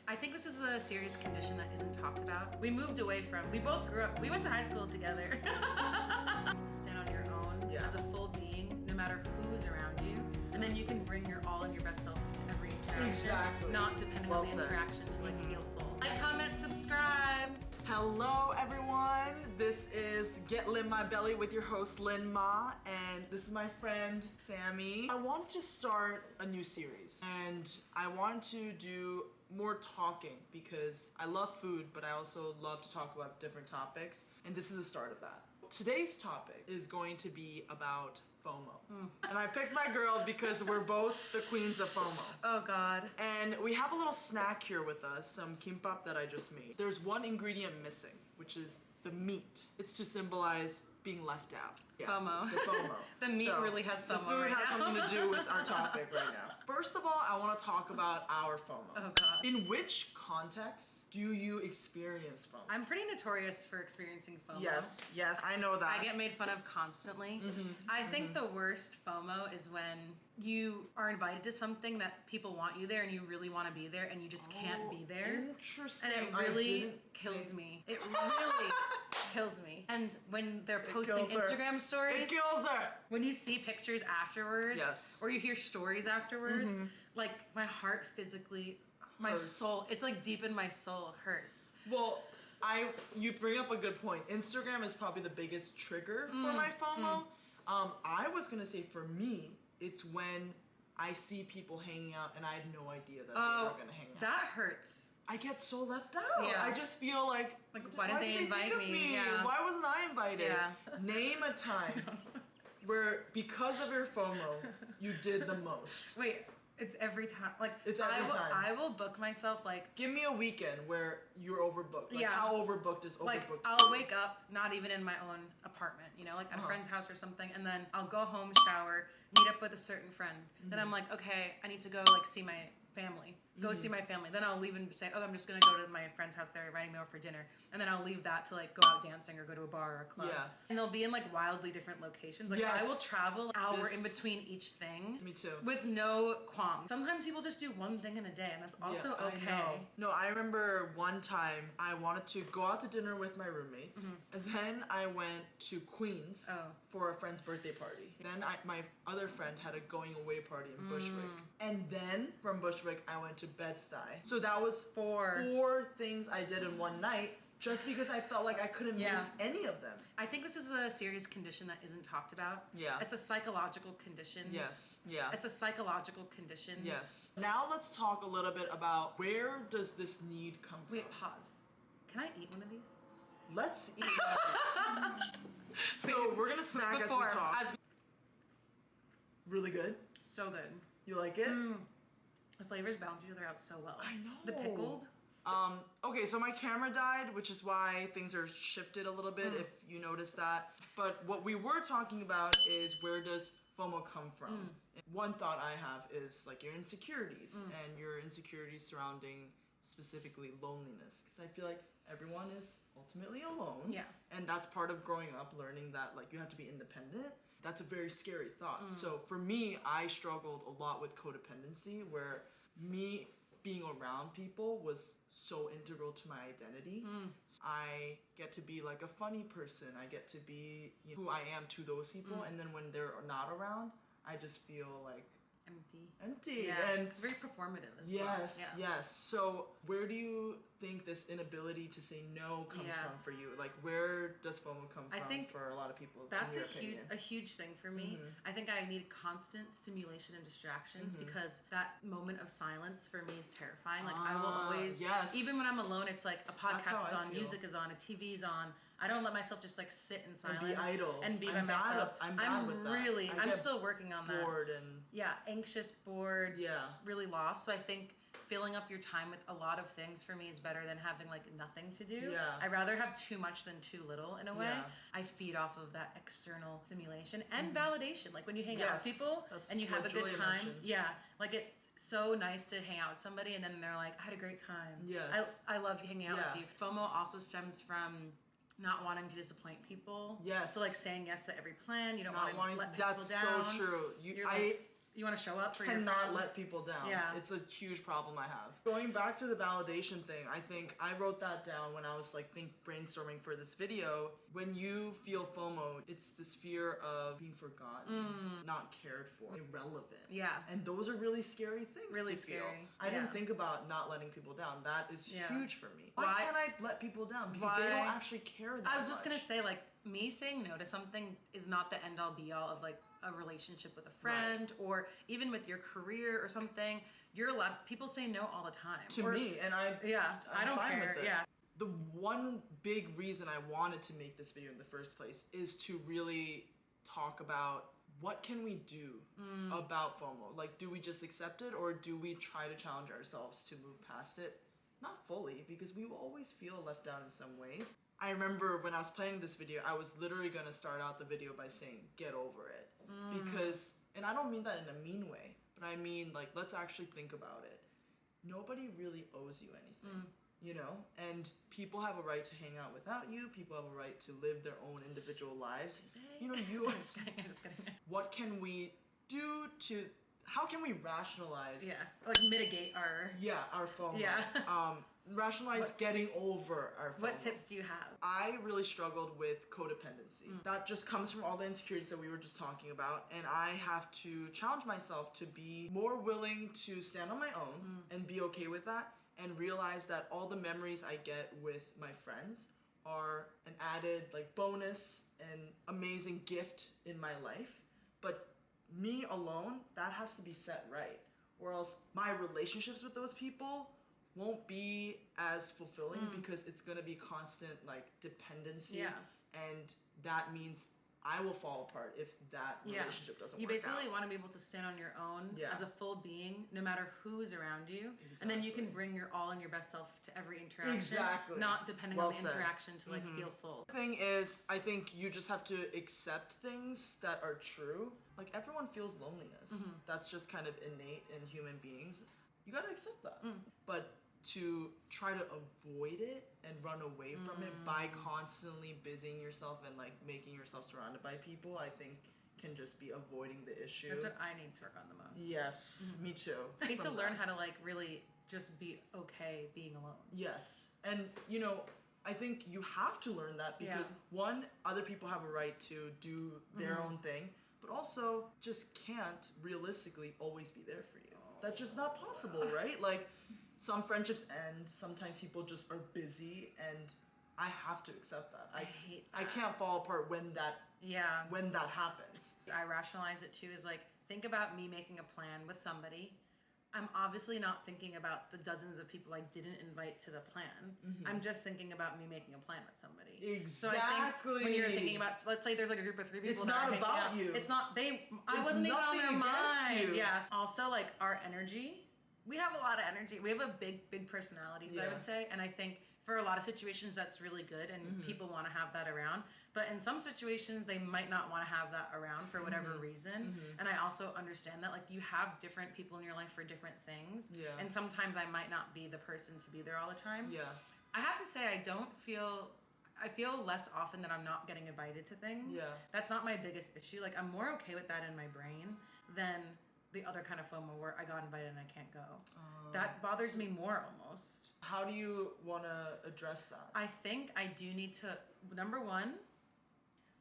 I think this is a serious condition that isn't talked about. We moved away from, we both grew up, we went to high school together. To stand on your own as a full being, no matter who's around you. And then you can bring your all and your best self to every interaction. Not depending on the interaction to feel full. Like, comment, subscribe. Hello everyone, this is Get Lin My Belly with your host Lin Ma, and this is my friend Sami. I want to start a new series, and I want to do more talking because I love food, but I also love to talk about different topics, and this is the start of that. Today's topic is going to be about FOMO. And I picked my girl because we're both the queens of FOMO. Oh God. And we have a little snack here with us, some kimbap that I just made. There's one ingredient missing, which is the meat. It's to symbolize being left out. Yeah, FOMO. The FOMO. The meat really has FOMO. The food right has now. something to do with our topic right now. First of all, I want to talk about our FOMO. Oh God. In which context do you experience FOMO? I'm pretty notorious for experiencing FOMO. Yes, I know that. I get made fun of constantly. I think the worst FOMO is when you are invited to something that people want you there and you really want to be there and you just can't be there. Interesting. And it really kills me. It really kills me. And when they're posting Instagram stories, it kills her. When you see pictures afterwards, or you hear stories afterwards, like my heart physically, my soul, it's like deep in my soul hurts. Well, you bring up a good point. Instagram is probably the biggest trigger for my FOMO. I was gonna say for me, it's when I see people hanging out and I had no idea that they were gonna hang out. That hurts. I get so left out. Yeah. I just feel like why didn't they invite me? Yeah. Why wasn't I invited? Yeah. Name a time where, because of your FOMO, you did the most. Wait, it's every time. Like, it's every time. I will book myself like. Give me a weekend where you're overbooked. Like, how overbooked is overbooked? Like, I'll wake up not even in my own apartment, you know, like at a friend's house or something, and then I'll go home, shower, meet up with a certain friend. Then I'm like, okay, I need to go like see my family. Go see my family. Then I'll leave and say, oh, I'm just gonna go to my friend's house. They're inviting me over for dinner. And then I'll leave that to like go out dancing or go to a bar or a club. Yeah. And they'll be in like wildly different locations. Like I will travel an hour in between each thing. Me too. With no qualms. Sometimes people just do one thing in a day and that's also okay. I know. No, I remember one time I wanted to go out to dinner with my roommates. And then I went to Queens for a friend's birthday party. Then my other friend had a going away party in Bushwick. And then from Bushwick, I went to Bed-Stuy. So that was four things I did in one night just because I felt like I couldn't miss any of them. I think this is a serious condition that isn't talked about. Yeah. It's a psychological condition. Yes. Yeah. It's a psychological condition. Yes. Now let's talk a little bit about where does this need come from? Wait, pause. Can I eat one of these? Let's eat one of these. So we're gonna snack as we talk. Really good? So good. You like it? The flavors balance each other out so well. I know. The pickled. Okay, so my camera died, which is why things are shifted a little bit, if you notice that. But what we were talking about is where does FOMO come from? One thought I have is like your insecurities and your insecurities surrounding specifically loneliness. Because I feel like everyone is ultimately alone. Yeah. And that's part of growing up, learning that like you have to be independent. That's a very scary thought. So for me, I struggled a lot with codependency, where me being around people was so integral to my identity. I get to be like a funny person. I get to be who I am to those people. And then when they're not around, I just feel like empty. Yeah, and it's very performative as well. Yes. So where do you think this inability to say no comes from for you? Like, where does FOMO come from for a lot of people? That's a huge thing for me. I think I need constant stimulation and distractions because that moment of silence for me is terrifying. Like I will always, even when I'm alone, it's like a podcast is on, music is on, a TV's on. I don't let myself just like sit in silence and be idle and be by myself. I'm bad with that. I'm still working on that. Bored and anxious, bored, really lost. So I think filling up your time with a lot of things for me is better than having like nothing to do. I'd rather have too much than too little in a way. I feed off of that external stimulation and validation. Like when you hang out with people and you have a good time. Like it's so nice to hang out with somebody and then they're like, I had a great time. I love hanging out with you. FOMO also stems from not wanting to disappoint people. So like saying yes to every plan. You don't want to let people down. That's so true. You want to show up for your and friends. not let people down. Yeah. It's a huge problem I have. Going back to the validation thing, I think I wrote that down when I was like brainstorming for this video. When you feel FOMO, it's this fear of being forgotten, not cared for, irrelevant. Yeah. And those are really scary things Really to feel. scary. I didn't think about not letting people down. That is huge for me. Why can't I let people down? Because they don't actually care that much. I was just going to say, like, me saying no to something is not the end all be all of like a relationship with a friend or even with your career or something. You're allowed, people say no all the time. To me, and I'm I don't fine care. with it. Yeah. The one big reason I wanted to make this video in the first place is to really talk about what can we do about FOMO? Like, do we just accept it or do we try to challenge ourselves to move past it? Not fully, because we will always feel left out in some ways. I remember when I was planning this video, I was literally gonna start out the video by saying, get over it. Because, and I don't mean that in a mean way, but I mean, like, let's actually think about it. Nobody really owes you anything, you know? And people have a right to hang out without you. People have a right to live their own individual lives. You know, I'm just kidding. What can we do to, how can we rationalize? Yeah, like mitigate our... Yeah, our FOMO. Yeah. Rationalize getting over our FOMO. What tips do you have? I really struggled with codependency. That just comes from all the insecurities that we were just talking about, and I have to challenge myself to be more willing to stand on my own and be okay with that, and realize that all the memories I get with my friends are an added like bonus and amazing gift in my life. But me alone, that has to be set right, or else my relationships with those people won't be as fulfilling because it's gonna be constant like dependency, and that means I will fall apart if that relationship doesn't work out. You basically want to be able to stand on your own as a full being, no matter who's around you, and then you can bring your all and your best self to every interaction, not depending on the interaction to like feel full. The thing is, I think you just have to accept things that are true. Like, everyone feels loneliness. That's just kind of innate in human beings. You gotta accept that. But to try to avoid it and run away from it by constantly busying yourself and like making yourself surrounded by people, I think can just be avoiding the issue. That's what I need to work on the most. Yes, me too. I need to learn how to like really just be okay being alone. Yes, and you know, I think you have to learn that because one, other people have a right to do their own thing, but also just can't realistically always be there for you. That's just not possible, right? Like, some friendships end, sometimes people just are busy, and I have to accept that. I hate that. I can't fall apart when that happens. I rationalize it too, is like, think about me making a plan with somebody. I'm obviously not thinking about the dozens of people I didn't invite to the plan. I'm just thinking about me making a plan with somebody. Exactly. So I think when you're thinking about, let's say there's like a group of 3 people it's that not are about hanging out. you. It's not, I wasn't even on their mind. Yes. Also, like, our energy, we have a lot of energy. We have a big personalities, I would say. And I think for a lot of situations, that's really good, and people want to have that around. But in some situations, they might not want to have that around for whatever reason. And I also understand that, like, you have different people in your life for different things. And sometimes I might not be the person to be there all the time. I have to say, I feel less often that I'm not getting invited to things. That's not my biggest issue. Like, I'm more okay with that in my brain than the other kind of FOMO where I got invited and I can't go. That bothers me more almost. How do you want to address that? I think I do need to, number one,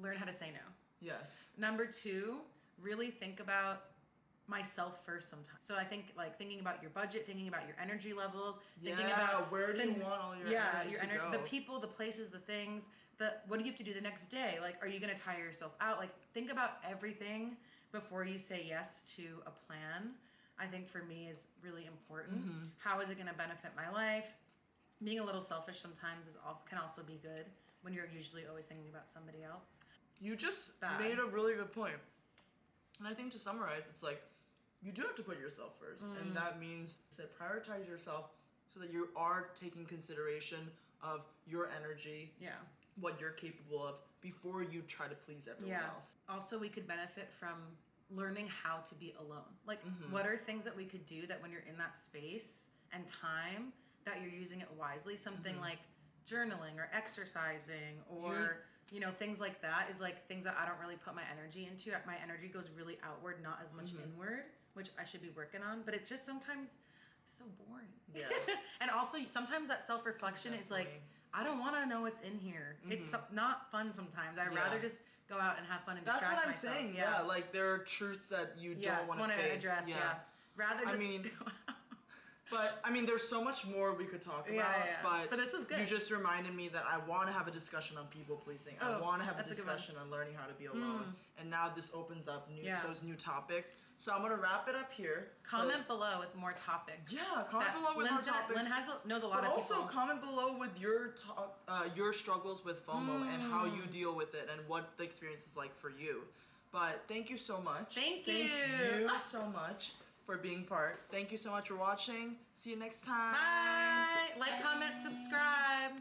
learn how to say no. Yes. Number two, really think about myself first sometimes. So I think, like, thinking about your budget, thinking about your energy levels, thinking about where do you want all your energy to go? The people, the places, the things, what do you have to do the next day? Like, are you going to tire yourself out? Like, think about everything before you say yes to a plan. I think for me is really important. How is it going to benefit my life? Being a little selfish sometimes can also be good when you're usually always thinking about somebody else. You just made a really good point. And I think to summarize, it's like, you do have to put yourself first. And that means to prioritize yourself so that you are taking consideration of your energy, what you're capable of, before you try to please everyone else. Also, we could benefit from learning how to be alone. Like, what are things that we could do that when you're in that space and time, that you're using it wisely? Something like journaling or exercising or, you know, things like that is like things that I don't really put my energy into. My energy goes really outward, not as much inward. which I should be working on, but it's just sometimes so boring. Yeah. And also sometimes that self-reflection is like, I don't want to know what's in here. It's not fun sometimes. I'd rather just go out and have fun and distract myself. That's what I'm saying. Yeah. Like there are truths that you don't want to face. Address. Yeah. Rather just go out. But I mean, there's so much more we could talk about. But this is good. You just reminded me that I want to have a discussion on people pleasing. I want to have a discussion on learning how to be alone. And now this opens up those new topics. So I'm gonna wrap it up here. Comment below with more topics. Yeah, comment below with more topics. Lynn knows a lot of people. Also comment below with your struggles with FOMO and how you deal with it and what the experience is like for you. But thank you so much. Thank you so much for being part. Thank you so much for watching. See you next time. Bye. Like, comment, subscribe.